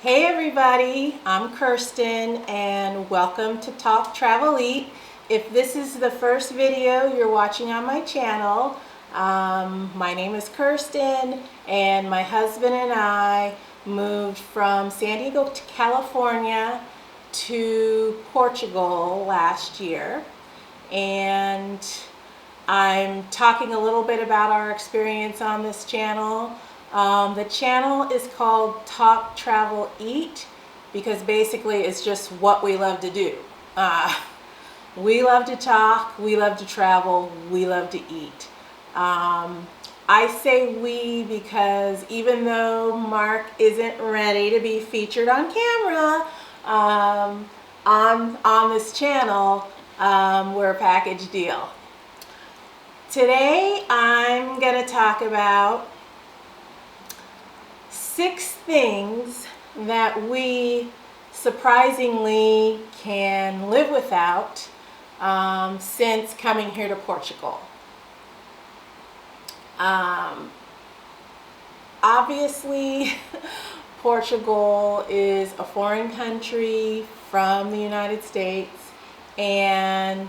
Hey everybody, I'm Kirsten and welcome to Talk Travel Eat. If this is the first video you're watching on my channel, my name is Kirsten and my husband and I moved from San Diego to California to Portugal last year, and I'm talking a little bit about our experience on this channel. The channel is called Talk Travel Eat because basically it's just what we love to do. We love to talk, we love to travel, we love to eat. I say we because even though Mark isn't ready to be featured on camera on this channel, we're a package deal. Today I'm going to talk about 6 things that we surprisingly can live without since coming here to Portugal. Obviously, Portugal is a foreign country from the United States, and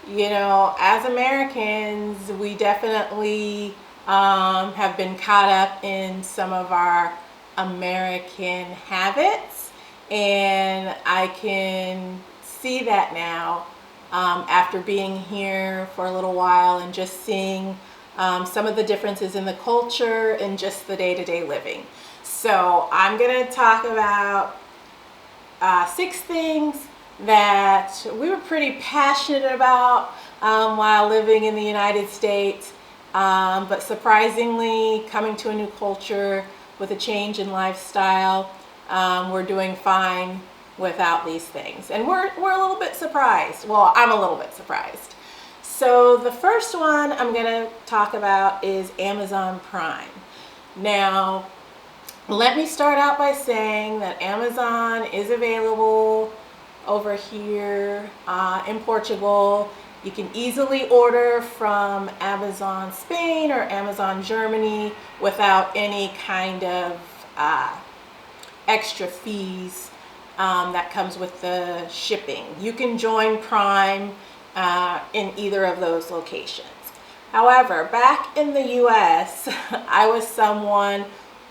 you know, as Americans, we definitely have been caught up in some of our American habits, and I can see that now after being here for a little while and just seeing some of the differences in the culture and just the day-to-day living. So I'm going to talk about 6 things that we were pretty passionate about while living in the United States, but surprisingly, coming to a new culture with a change in lifestyle, we're doing fine without these things. And we're a little bit surprised. Well, I'm a little bit surprised. So the first one I'm going to talk about is Amazon Prime. Now, let me start out by saying that Amazon is available over here in Portugal. You can easily order from Amazon Spain or Amazon Germany without any kind of extra fees that comes with the shipping. You can join Prime in either of those locations. However, back in the US, I was someone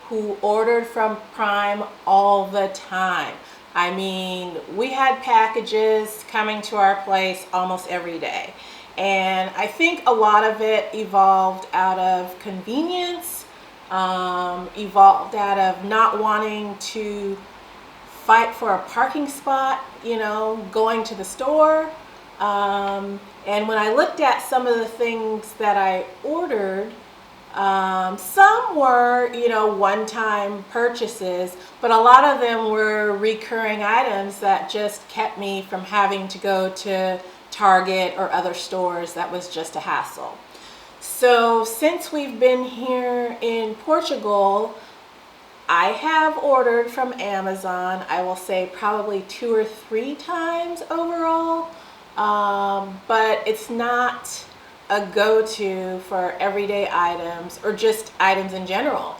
who ordered from Prime all the time. I mean, we had packages coming to our place almost every day. And I think a lot of it evolved out of convenience, evolved out of not wanting to fight for a parking spot, you know, going to the store. And when I looked at some of the things that I ordered, some were, you know, one-time purchases, but a lot of them were recurring items that just kept me from having to go to Target or other stores. That was just a hassle. So since we've been here in Portugal, I have ordered from Amazon, I will say probably 2 or 3 times overall, but it's not a go-to for everyday items or just items in general.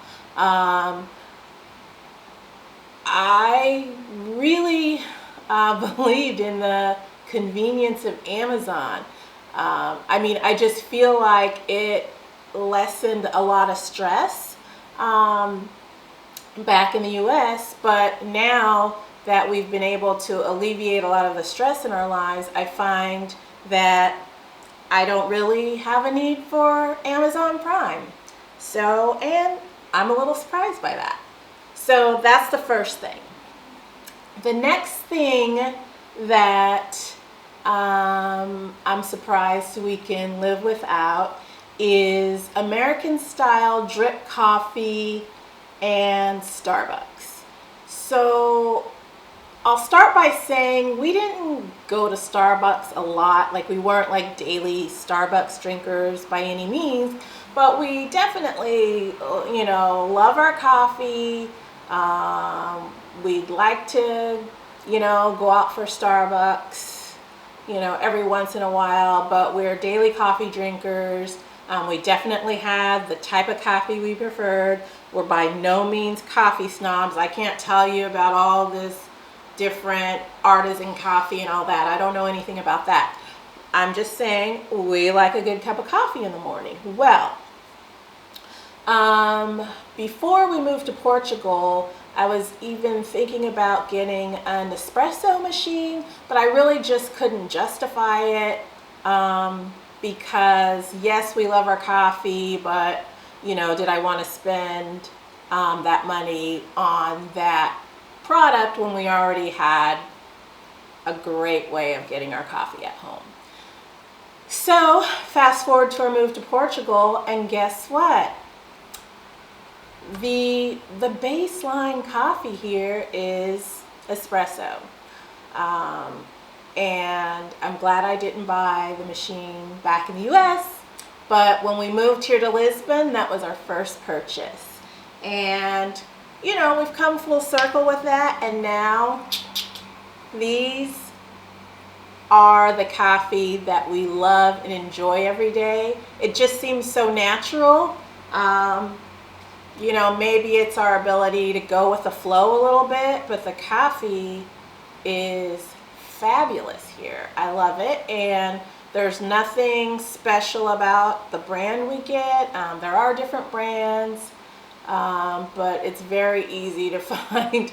I really believed in the convenience of Amazon. I mean, I just feel like it lessened a lot of stress back in the US, but now that we've been able to alleviate a lot of the stress in our lives, I find that I don't really have a need for Amazon Prime. So, and I'm a little surprised by that. So that's the first thing. The next thing that I'm surprised we can live without is American style drip coffee and Starbucks. So I'll start by saying we didn't go to Starbucks a lot. Like, we weren't like daily Starbucks drinkers by any means, but we definitely, you know, love our coffee. We'd like to, you know, go out for Starbucks, you know, every once in a while, but we're daily coffee drinkers. We definitely had the type of coffee we preferred. We're by no means coffee snobs. I can't tell you about all this different artisan coffee and all that. I don't know anything about that. I'm just saying we like a good cup of coffee in the morning. Well, before we moved to Portugal, I was even thinking about getting an espresso machine, but I really just couldn't justify it because yes, we love our coffee, but you know, did I want to spend that money on that product when we already had a great way of getting our coffee at home? So fast forward to our move to Portugal, and guess what? The baseline coffee here is espresso. And I'm glad I didn't buy the machine back in the US, but when we moved here to Lisbon, that was our first purchase. And you know, we've come full circle with that, and now these are the coffee that we love and enjoy every day. It just seems so natural. You know, maybe it's our ability to go with the flow a little bit, but the coffee is fabulous here. I love it, and there's nothing special about the brand we get. There are different brands, but it's very easy to find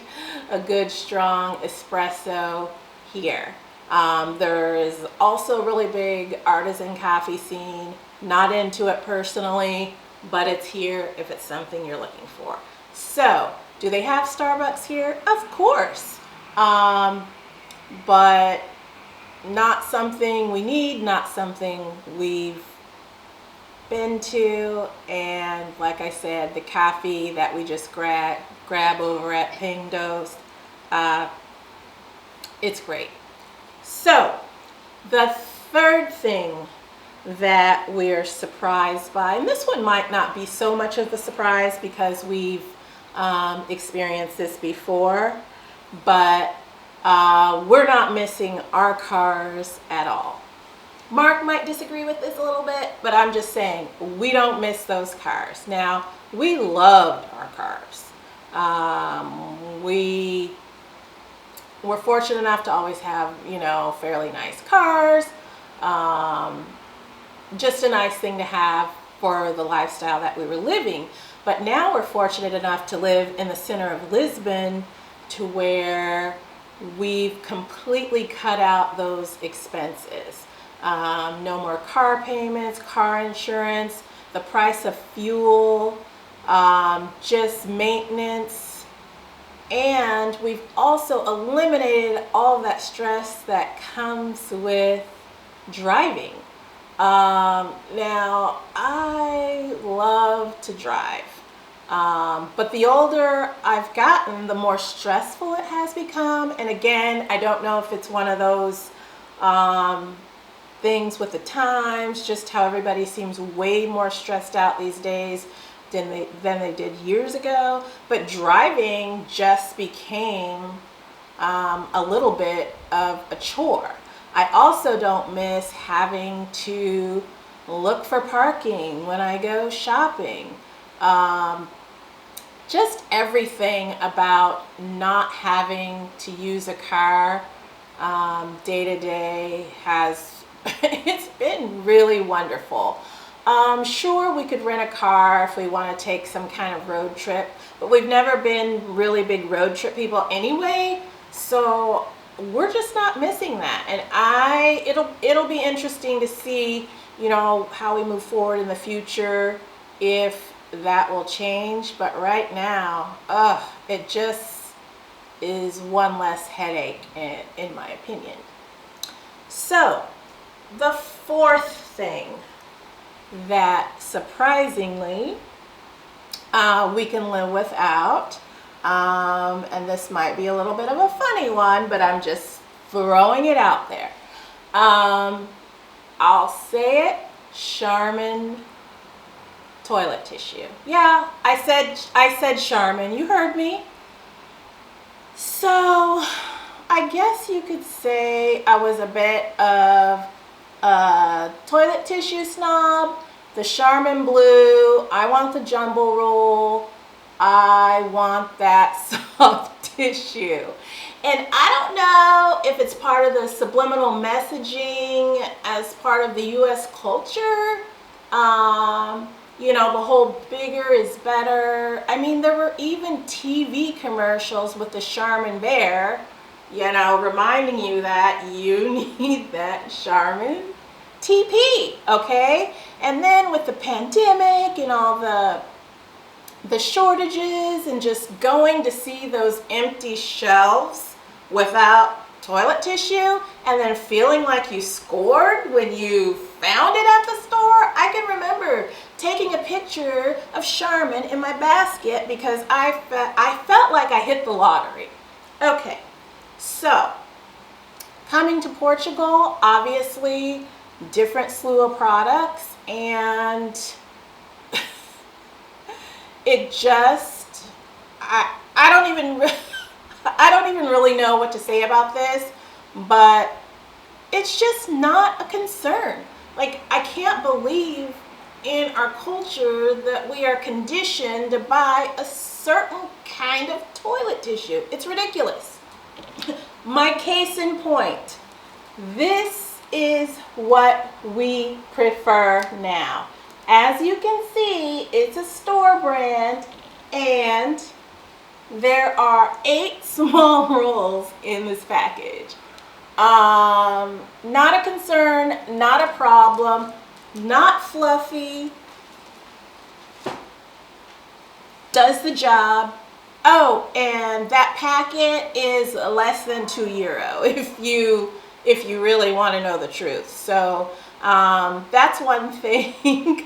a good strong espresso here. There is also a really big artisan coffee scene. Not into it personally, but it's here if it's something you're looking for. So, do they have Starbucks here? Of course. But not something we need, not something we've been to. And like I said, the coffee that we just grab over at Pindos, it's great. So, the third thing that we're surprised by, and this one might not be so much of a surprise because we've experienced this before, but we're not missing our cars at all. Mark might disagree with this a little bit, but I'm just saying we don't miss those cars. Now, we loved our cars. We're fortunate enough to always have, you know, fairly nice cars. Just a nice thing to have for the lifestyle that we were living. But now we're fortunate enough to live in the center of Lisbon to where we've completely cut out those expenses. No more car payments, car insurance, the price of fuel, just maintenance. And we've also eliminated all of that stress that comes with driving. Now, I love to drive, but the older I've gotten, the more stressful it has become. And again, I don't know if it's one of those things with the times, just how everybody seems way more stressed out these days than they did years ago. But driving just became a little bit of a chore. I also don't miss having to look for parking when I go shopping. Just everything about not having to use a car day to day it's been really wonderful. Sure, we could rent a car if we want to take some kind of road trip, but we've never been really big road trip people anyway, so we're just not missing that. And it'll be interesting to see, you know, how we move forward in the future, if that will change. But right now, it just is one less headache in my opinion. So the fourth thing that surprisingly we can live without, and this might be a little bit of a funny one, but I'm just throwing it out there. I'll say it, Charmin toilet tissue. Yeah, I said Charmin, you heard me. So I guess you could say I was a bit of a toilet tissue snob. The Charmin blue, I want the jumbo roll. I want that soft tissue. And I don't know if it's part of the subliminal messaging as part of the US culture. The whole bigger is better. I mean, there were even TV commercials with the Charmin bear, reminding you that you need that Charmin TP, okay? And then with the pandemic and all the shortages and just going to see those empty shelves without toilet tissue and then feeling like you scored when you found it at the store. I can remember taking a picture of Charmin in my basket because I felt like I hit the lottery. Okay, so coming to Portugal, obviously different slew of products, and it just, I don't even I don't even really know what to say about this, but it's just not a concern. Like, I can't believe in our culture that we are conditioned to buy a certain kind of toilet tissue. It's ridiculous. My case in point, this is what we prefer now. As you can see, it's a store brand, and there are 8 small rolls in this package. Not a concern, not a problem, not fluffy, does the job. Oh, and that packet is less than €2 if you really want to know the truth. So that's one thing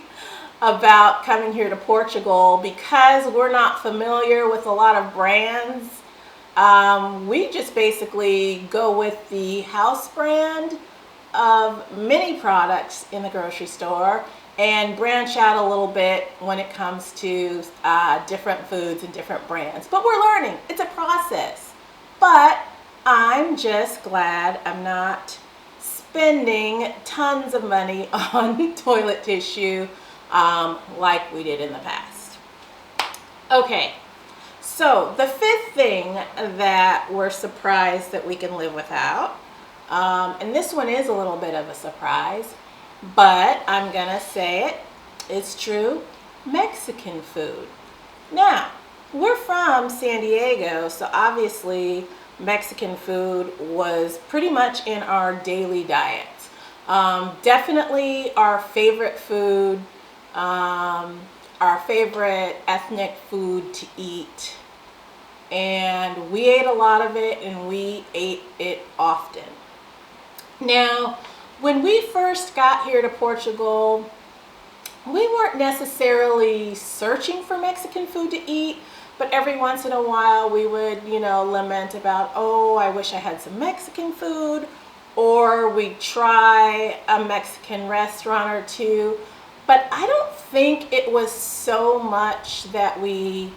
about coming here to Portugal, because we're not familiar with a lot of brands. We just basically go with the house brand of many products in the grocery store and branch out a little bit when it comes to different foods and different brands. But we're learning. It's a process. But I'm just glad I'm not spending tons of money on toilet tissue like we did in the past. Okay, so the 5th thing that we're surprised that we can live without, and this one is a little bit of a surprise, but I'm gonna say it, it's true, Mexican food. Now, we're from San Diego, so obviously Mexican food was pretty much in our daily diet. Definitely our favorite food, our favorite ethnic food to eat, and we ate a lot of it, and we ate it often. Now, when we first got here to Portugal, we weren't necessarily searching for Mexican food to eat, but every once in a while we would, lament about, oh, I wish I had some Mexican food, or we'd try a Mexican restaurant or two. But I don't think it was so much that we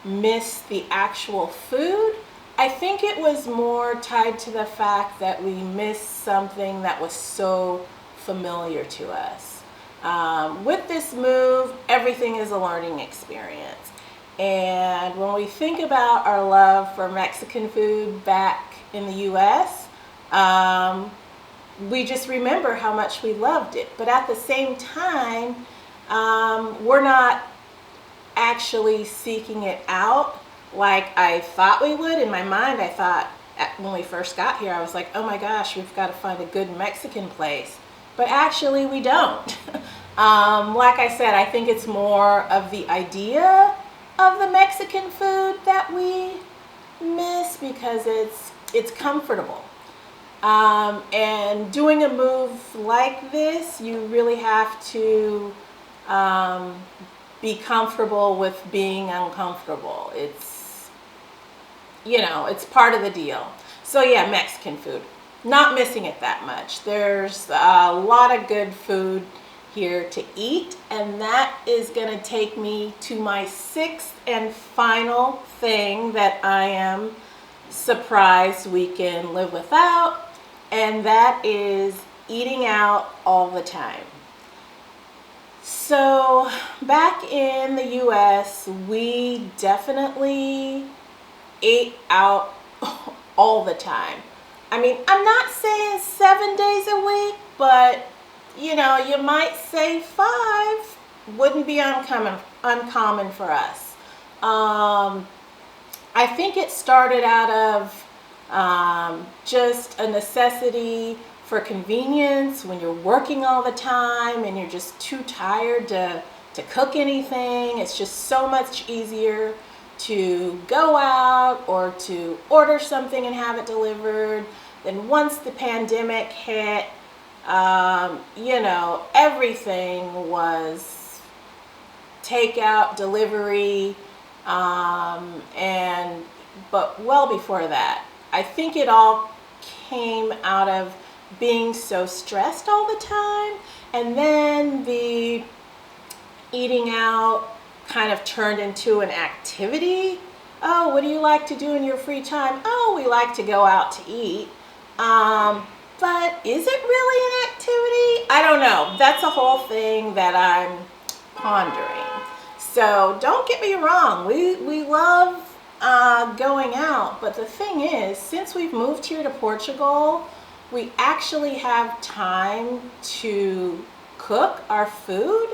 missed the actual food. I think it was more tied to the fact that we missed something that was so familiar to us. With this move, everything is a learning experience. And when we think about our love for Mexican food back in the US, we just remember how much we loved it. But at the same time, we're not actually seeking it out like I thought we would. In my mind, I thought when we first got here, I was like, oh my gosh, we've got to find a good Mexican place. But actually, we don't. Like I said, I think it's more of the idea of the Mexican food that we miss because it's comfortable. And doing a move like this, you really have to be comfortable with being uncomfortable. It's part of the deal. So yeah, Mexican food. Not missing it that much. There's a lot of good food here to eat, and that is going to take me to my 6th and final thing that I am surprised we can live without, and that is eating out all the time. So back in the US, we definitely ate out all the time. I mean, I'm not saying 7 days a week, but you might say five wouldn't be uncommon for us. I think it started out of just a necessity for convenience when you're working all the time and you're just too tired to cook anything. It's just so much easier to go out or to order something and have it delivered. Then once the pandemic hit, everything was takeout, delivery, but well before that, I think it all came out of being so stressed all the time, and then the eating out kind of turned into an activity. Oh, what do you like to do in your free time? Oh, we like to go out to eat. But is it really an activity? I don't know. That's a whole thing that I'm pondering. So don't get me wrong. We love going out, but the thing is, since we've moved here to Portugal, we actually have time to cook our food,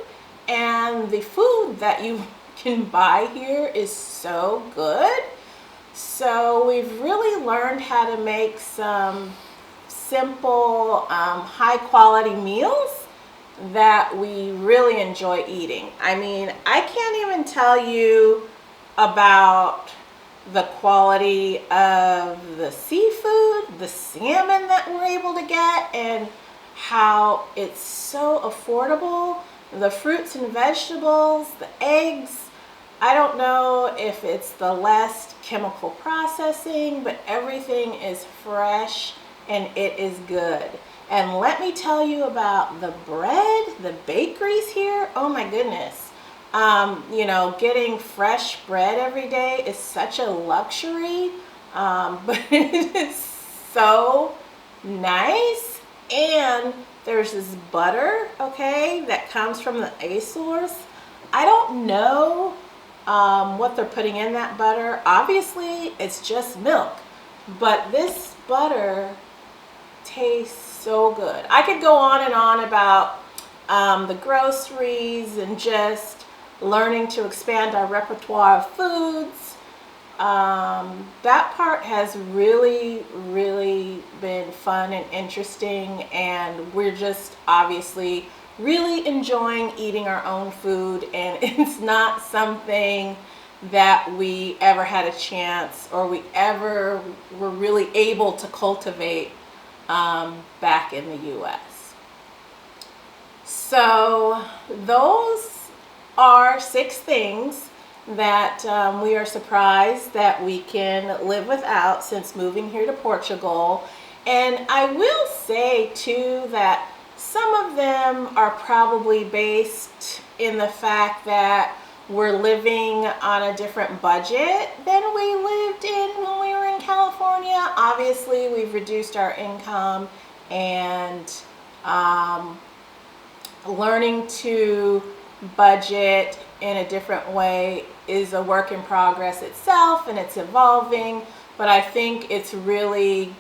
and the food that you can buy here is so good. So we've really learned how to make some simple, high quality meals that we really enjoy eating. I mean, I can't even tell you about the quality of the seafood, the salmon that we're able to get, and how it's so affordable. The fruits and vegetables, the eggs, I don't know if it's the less chemical processing, but everything is fresh and it is good. And let me tell you about the bread, the bakeries here. Oh my goodness. Getting fresh bread every day is such a luxury, but it is so nice. And there's this butter, okay, that comes from the Azores. I don't know what they're putting in that butter. Obviously, it's just milk, but this butter tastes so good. I could go on and on about the groceries and just learning to expand our repertoire of foods. That part has really, really been fun and interesting, and we're just obviously really enjoying eating our own food, and it's not something that we ever had a chance or we ever were really able to cultivate back in the US. So those are 6 things that we are surprised that we can live without since moving here to Portugal. And I will say too that some of them are probably based in the fact that we're living on a different budget than we lived in when we were in California. Obviously, we've reduced our income, and learning to budget in a different way is a work in progress itself, and it's evolving, but I think it's really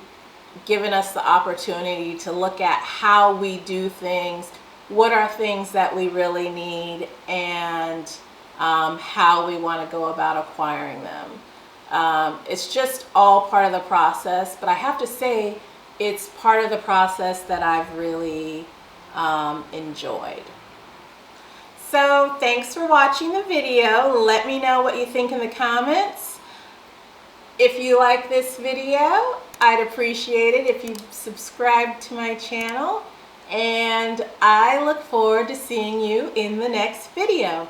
given us the opportunity to look at how we do things, what are things that we really need, and how we want to go about acquiring them. It's just all part of the process, but I have to say it's part of the process that I've really enjoyed. So thanks for watching the video. Let me know what you think in the comments. If you like this video, I'd appreciate it if you subscribe to my channel, and I look forward to seeing you in the next video.